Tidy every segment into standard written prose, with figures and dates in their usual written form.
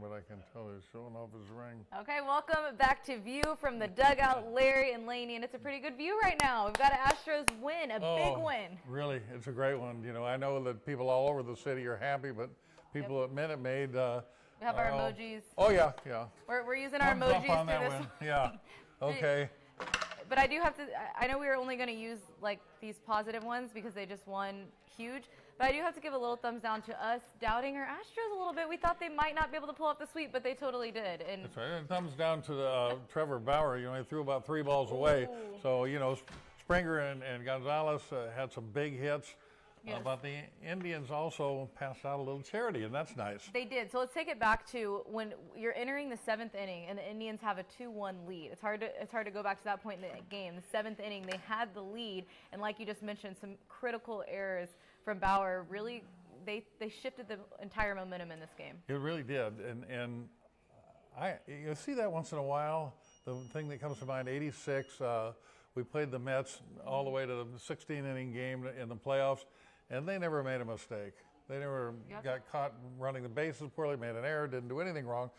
but I can tell he's showing off his ring. Okay, welcome back to View from the Dugout, Larry and Laney, and it's a pretty good view right now. We've got an Astros win, a big win. Really, it's a great one. You know, I know that people all over the city are happy, but people at Minute Maid. We have our emojis. Oh yeah. We're using our emojis on for that this one. one. Yeah. Okay. But I do have to, I know we were only going to use like these positive ones because they just won huge, but I do have to give a little thumbs down to us doubting our Astros a little bit. We thought they might not be able to pull off the sweep, but they totally did. And that's right. And thumbs down to Trevor Bauer. You know, he threw about 3 balls away. So, you know, Springer and Gonzalez had some big hits. Yes. But the Indians also passed out a little charity, and that's nice. They did. So let's take it back to when you're entering the 7th inning and the Indians have a 2-1 lead. It's hard to go back to that point in the game. The 7th inning, they had the lead, and like you just mentioned, some critical errors from Bauer really they shifted the entire momentum in this game. It really did, and you see that once in a while. The thing that comes to mind, '86. We played the Mets all the way to the 16-inning game in the playoffs. And they never made a mistake. They never got caught running the bases poorly, made an error, didn't do anything wrong.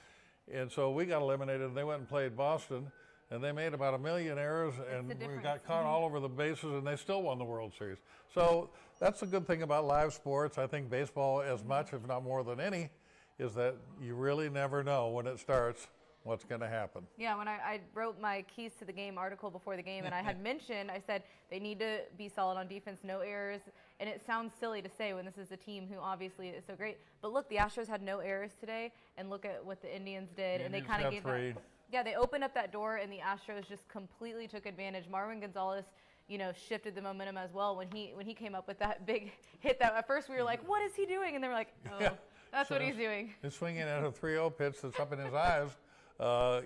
And so we got eliminated, and they went and played Boston, and they made about 1 million errors, and we got caught all over the bases, and they still won the World Series. So that's the good thing about live sports. I think baseball, as much, if not more than any, is that you really never know when it starts what's going to happen. Yeah, when I wrote my Keys to the Game article before the game, and I had mentioned, I said they need to be solid on defense, no errors. And it sounds silly to say when this is a team who obviously is so great. But look, the Astros had no errors today, and look at what the Indians did. And they kind of gave that. Yeah, they opened up that door, and the Astros just completely took advantage. Marwin Gonzalez, you know, shifted the momentum as well when he came up with that big hit. That at first we were like, what is he doing? And they were like, oh, that's what he's doing. He's swinging at a 3-0 pitch that's up in his eyes.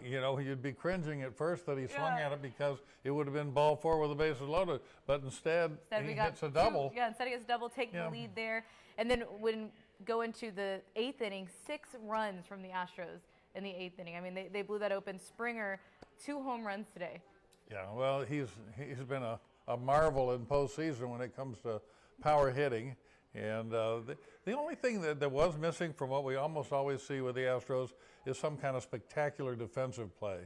You know, you'd be cringing at first that he swung at it because it would have been ball 4 with the bases loaded. But instead he hits a double. Instead he gets double, take the lead there. And then when go into the 8th inning, 6 runs from the Astros in the 8th inning. I mean, they blew that open. Springer, 2 home runs today. Yeah, well, he's been a marvel in postseason when it comes to power hitting. And the only thing that was missing from what we almost always see with the Astros is some kind of spectacular defensive play.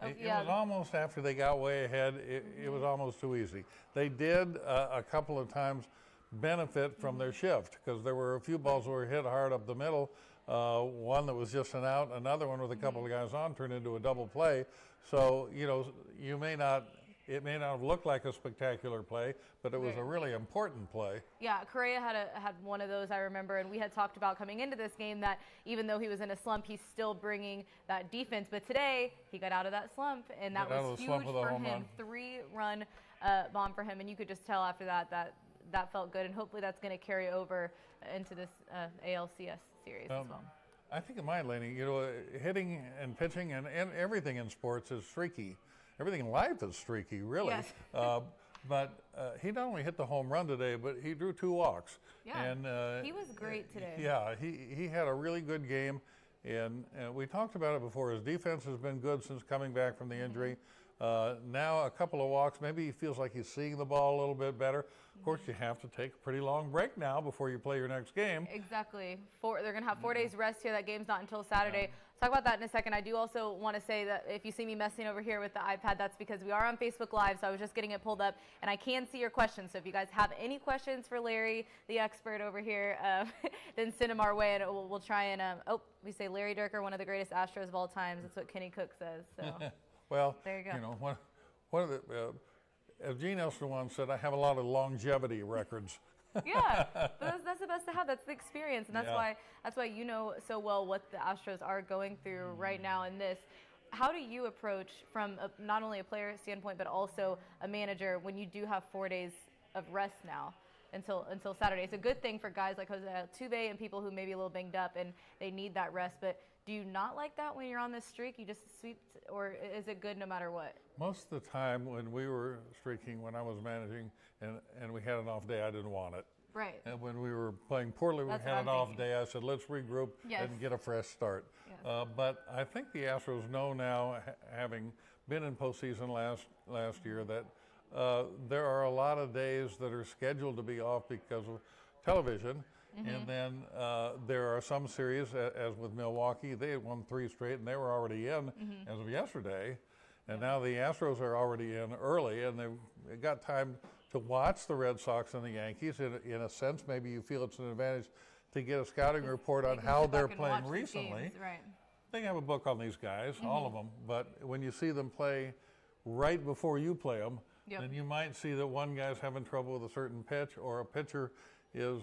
It was almost after they got way ahead, it was almost too easy. They did a couple of times benefit from their shift because there were a few balls that were hit hard up the middle. One that was just an out, another one with a couple of guys on turned into a double play. So, you know, it may not have looked like a spectacular play, but it was a really important play. Yeah, Correa had one of those, I remember, and we had talked about coming into this game that even though he was in a slump, he's still bringing that defense. But today, he got out of that slump, and that was huge for him. 3-run bomb for him, and you could just tell after that felt good, and hopefully that's going to carry over into this ALCS series as well. I think it might, Laney. You know, hitting and pitching and everything in sports is streaky. Everything in life is streaky, really. Yes. But he not only hit the home run today, but he drew 2 walks. Yeah, and he was great today. Yeah, he had a really good game. And we talked about it before. His defense has been good since coming back from the injury. Now a couple of walks. Maybe he feels like he's seeing the ball a little bit better. Of course, you have to take a pretty long break now before you play your next game. Exactly. They're going to have 4 days rest here. That game's not until Saturday. Talk about that in a second. I do also want to say that if you see me messing over here with the iPad, that's because we are on Facebook Live, so I was just getting it pulled up, and I can see your questions. So if you guys have any questions for Larry, the expert over here, then send them our way, and we'll try and we say Larry Dierker, one of the greatest Astros of all time. That's what Kenny Cook says. So well, there you go. You know, one of the as Gene Elster once said, I have a lot of longevity records. Yeah, but that's the best to have. That's the experience, and that's why you know so well what the Astros are going through right now in this. How do you approach from not only a player standpoint but also a manager when you do have 4 days of rest now until Saturday? It's a good thing for guys like Jose Altuve and people who may be a little banged up and they need that rest. But do you not like that when you're on this streak? You just sweep, or is it good no matter what? Most of the time when we were streaking, when I was managing, and we had an off day, I didn't want it. Right. And when we were playing poorly, we had an off day, I said, let's regroup and get a fresh start. Yes. But I think the Astros know now, having been in postseason last year, that there are a lot of days that are scheduled to be off because of television. And then there are some series, as with Milwaukee, they had won 3 straight, and they were already in as of yesterday. And now the Astros are already in early, and they've got time to watch the Red Sox and the Yankees. In a sense, maybe you feel it's an advantage to get a scouting report on how they're playing recently. Right. They have a book on these guys, all of them, but when you see them play right before you play them, then you might see that one guy's having trouble with a certain pitch, or a pitcher is,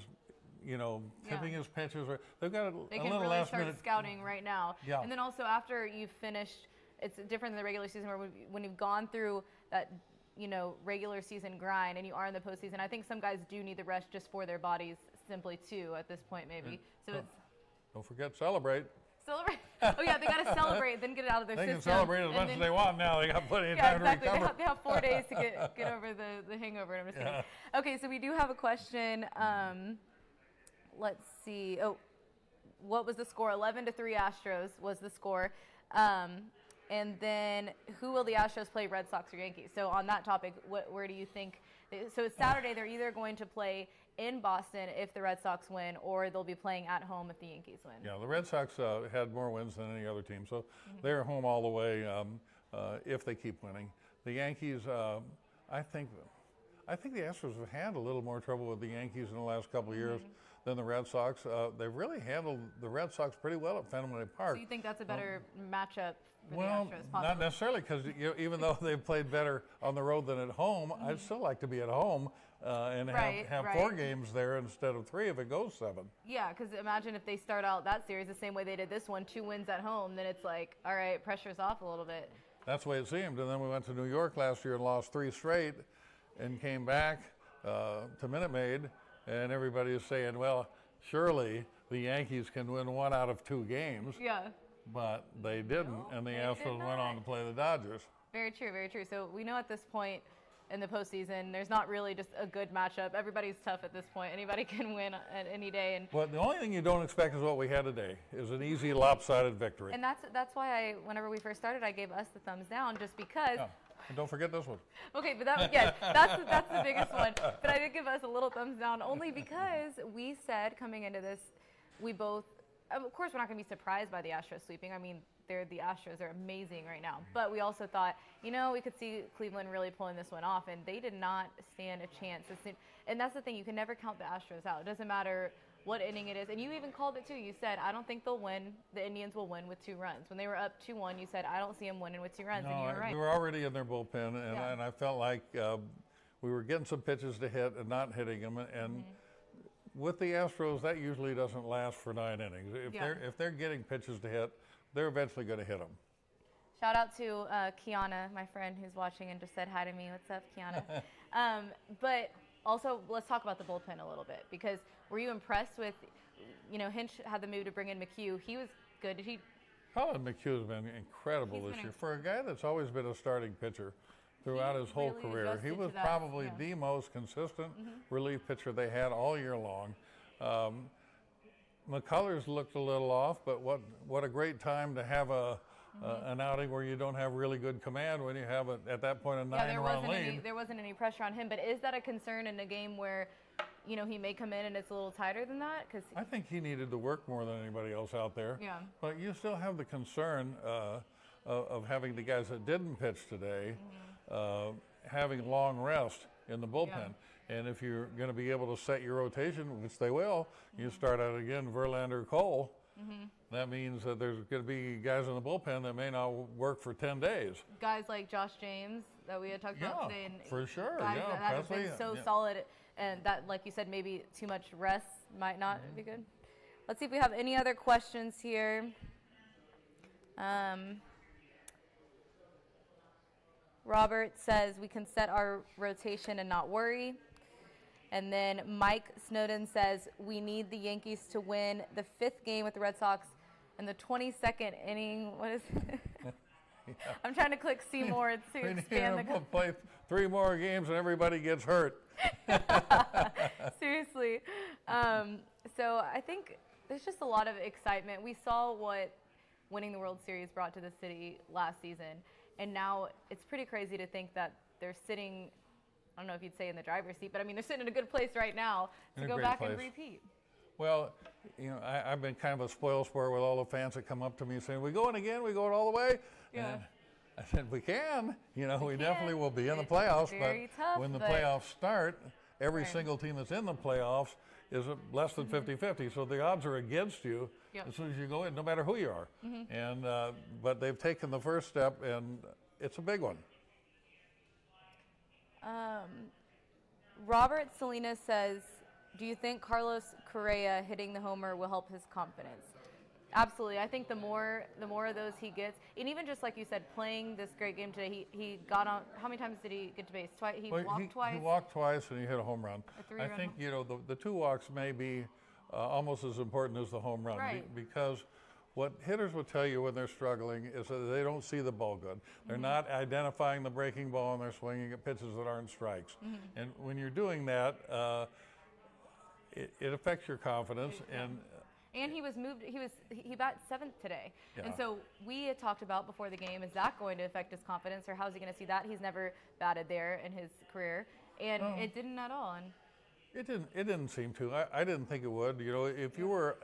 tipping his pitches. They've got they a can little really last start minute scouting right now. Yeah. And then also after you've finished, it's different than the regular season, where when you've gone through that, regular season grind and you are in the postseason. I think some guys do need the rest just for their bodies, simply too, at this point maybe. So it's don't forget celebrate. Celebrate. Oh yeah, they got to celebrate, then get it out of their system. They can celebrate as much as they want now. They got plenty of time to recover. They have 4 days to get over the hangover. I'm just kidding. Okay, so we do have a question. Let's see. Oh, what was the score? 11-3 Astros was the score. And then who will the Astros play, Red Sox or Yankees? So on that topic, where do you think? So it's Saturday. They're either going to play in Boston if the Red Sox win, or they'll be playing at home if the Yankees win. Yeah, the Red Sox had more wins than any other team, so they're home all the way if they keep winning. The Yankees, I think the Astros have had a little more trouble with the Yankees in the last couple of years than the Red Sox. They've really handled the Red Sox pretty well at Fenway Park. So you think that's a better matchup for the Well, Astros, possibly? not necessarily, because even though they've played better on the road than at home, I'd still like to be at home and have 4 games there instead of 3 if it goes 7. Yeah, because imagine if they start out that series the same way they did this one, 2 wins at home, then it's like, all right, pressure's off a little bit. That's the way it seemed. And then we went to New York last year and lost 3 straight and came back to Minute Maid, and everybody is saying, well, surely the Yankees can win 1 out of 2 games. Yeah. But they didn't, and the Astros went on to play the Dodgers. Very true, very true. So we know at this point in the postseason, there's not really just a good matchup. Everybody's tough at this point. Anybody can win at any day. And but the only thing you don't expect is what we had today, is an easy lopsided victory. And that's why whenever we first started, I gave us the thumbs down, just because. Yeah. And don't forget this one. Okay, but that's the biggest one. But I did give us a little thumbs down, only because we said coming into this, we both, of course, we're not going to be surprised by the Astros sweeping. I mean, the Astros are amazing right now. But we also thought, we could see Cleveland really pulling this one off, and they did not stand a chance. And that's the thing, you can never count the Astros out. It doesn't matter what inning it is. And you even called it too. You said, I don't think they'll win. The Indians will win with 2 runs. When they were up 2-1, you said, I don't see them winning with 2 runs. No, and you were right. We were already in their bullpen, and I felt like we were getting some pitches to hit and not hitting them. And with the Astros, that usually doesn't last for 9 innings. If they're getting pitches to hit, they're eventually going to hit them. Shout out to Kiana, my friend who's watching and just said hi to me. What's up, Kiana? But also, let's talk about the bullpen a little bit, because were you impressed with, Hinch had the move to bring in McHugh. He was good. Did he? Colin McHugh has been incredible this year. For a guy that's always been a starting pitcher throughout his whole career, he was probably the most consistent relief pitcher they had all year long. McCullers looked a little off, but what a great time to have an outing where you don't have really good command when you have, at that point, a 9-run lead. There wasn't any pressure on him, but is that a concern in a game where, he may come in and it's a little tighter than that? I think he needed to work more than anybody else out there. Yeah. But you still have the concern of having the guys that didn't pitch today having long rest in the bullpen. Yeah. And if you're going to be able to set your rotation, which they will, you start out again, Verlander, Cole. That means that there's going to be guys in the bullpen that may not work for 10 days. Guys like Josh James that we had talked about today. And for sure. Guys that have been so solid, and that, like you said, maybe too much rest might not be good. Let's see if we have any other questions here. Robert says we can set our rotation and not worry. And then Mike Snowden says we need the Yankees to win the 5th game with the Red Sox in the 22nd inning. What is it? I'm trying to click see more to expand the. Play 3 more games and everybody gets hurt. Seriously. So I think there's just a lot of excitement. We saw what winning the World Series brought to the city last season, and now it's pretty crazy to think that they're sitting, I don't know if you'd say in the driver's seat, but I mean, they're sitting in a good place right now to go back and repeat. Well, you know, I've been kind of a spoil sport with all the fans that come up to me saying, "We going again? We going all the way?" Yeah. And I said, "We can. You know, we can. definitely will be in the playoffs." Very But tough, when the but- playoffs start, every Right. single team that's in the playoffs is less than 50-50. So the odds are against you Yep. as soon as you go in, no matter who you are. And but they've taken the first step, and it's a big one. Robert Salinas says, do you think Carlos Correa hitting the homer will help his confidence? Absolutely. I think the more of those he gets, and even just like you said, playing this great game today, he got on. How many times did he get to base? Twice. He walked twice. He walked twice and he hit a home run. A three-run I think home- you know the 2 walks may be almost as important as the home run Right. because what hitters will tell you when they're struggling is that they don't see the ball good. They're not identifying the breaking ball and they're swinging at pitches that aren't strikes. And when you're doing that, it affects your confidence. And he was moved. He bat 7th today, and Yeah. so we had talked about before the game. Is that going to affect his confidence, or how's he going to see that? He's never batted there in his career, and it didn't at all. And It didn't seem to. I didn't think it would. You know, if you were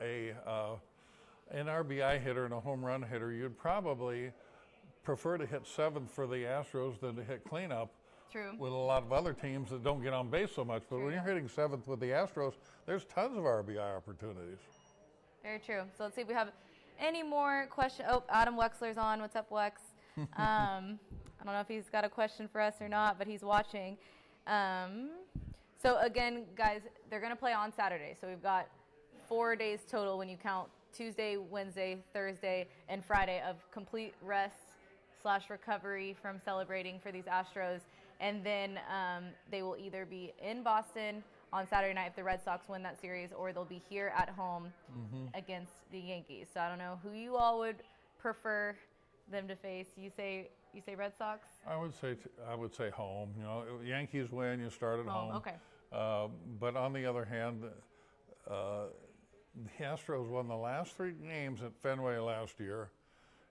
an RBI hitter and a home run hitter, you'd probably prefer to hit 7th for the Astros than to hit cleanup true. with a lot of other teams that don't get on base so much. But when you're hitting 7th with the Astros, there's tons of RBI opportunities. Very true. So let's see if we have any more questions. Oh, Adam Wexler's on. What's up, Wex? I don't know if he's got a question for us or not, but he's watching. So again, guys, they're going to play on Saturday. So we've got 4 days total when you count Tuesday, Wednesday, Thursday, and Friday of complete rest / recovery from celebrating for these Astros. And then they will either be in Boston on Saturday night if the Red Sox win that series, or they'll be here at home against the Yankees. So I don't know who you all would prefer them to face. You say Red Sox? I would say home. You know, Yankees win, you start at home. Okay. But on the other hand, the Astros won the last 3 games at Fenway last year,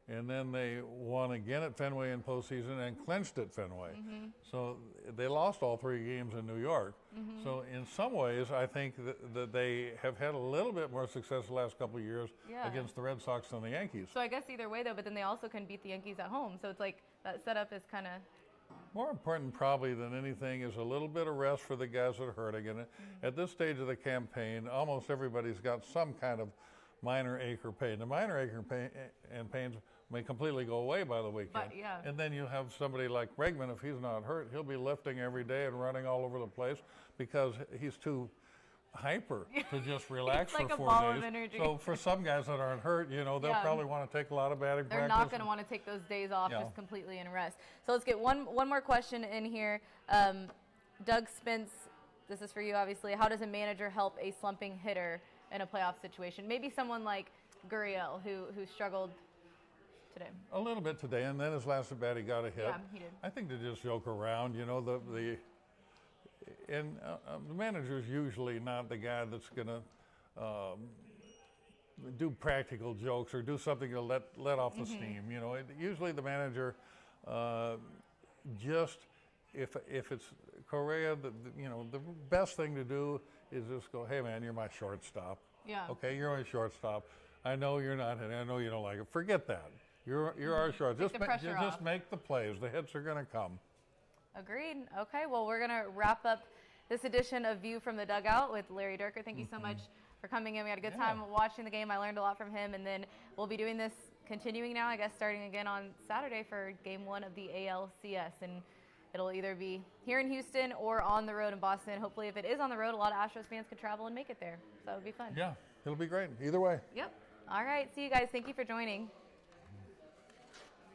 and then they won again at Fenway in postseason and clinched at Fenway. So they lost all 3 games in New York. So in some ways, I think that they have had a little bit more success the last couple of years against the Red Sox than the Yankees. So I guess either way, though, but then they also can beat the Yankees at home. So it's like that setup is kind of... More important probably than anything is a little bit of rest for the guys that are hurting. And at this stage of the campaign, almost everybody's got some kind of minor ache or pain. The minor ache and pains may completely go away by the weekend. But, yeah. And then you have somebody like Bregman, if he's not hurt, he'll be lifting every day and running all over the place because he's too hyper to just relax like for a 4 ball days. of energy. So for some guys that aren't hurt, you know, they'll probably want to take a lot of batting They're practice. not going to want to take those days off Yeah. just completely and rest. So let's get one more question in here. Doug Spence, this is for you, obviously. How does a manager help a slumping hitter in a playoff situation? Maybe someone like Gurriel, who struggled today. A little bit today, and then his last at bat he got a hit. Yeah, he did. I think they just joke around, you know. The manager's usually not the guy that's going to do practical jokes or do something to let off the steam. You know, usually the manager just if it's Correa, the best thing to do is just go, "Hey man, you're my shortstop. Yeah. Okay, you're my shortstop. I know you're not, and I know you don't like it. Forget that. You're our short. Take the pressure off. Just make the plays. The hits are going to come." Agreed. Okay, well, we're going to wrap up this edition of View from the Dugout with Larry Dierker. Thank you so much for coming in. We had a good time watching the game. I learned a lot from him, and then we'll be doing this, continuing now, I guess, starting again on Saturday for Game 1 of the ALCS, and it'll either be here in Houston or on the road in Boston. Hopefully, if it is on the road, a lot of Astros fans could travel and make it there, so it would be fun. Yeah, it'll be great. Either way. Yep. All right, see you guys. Thank you for joining.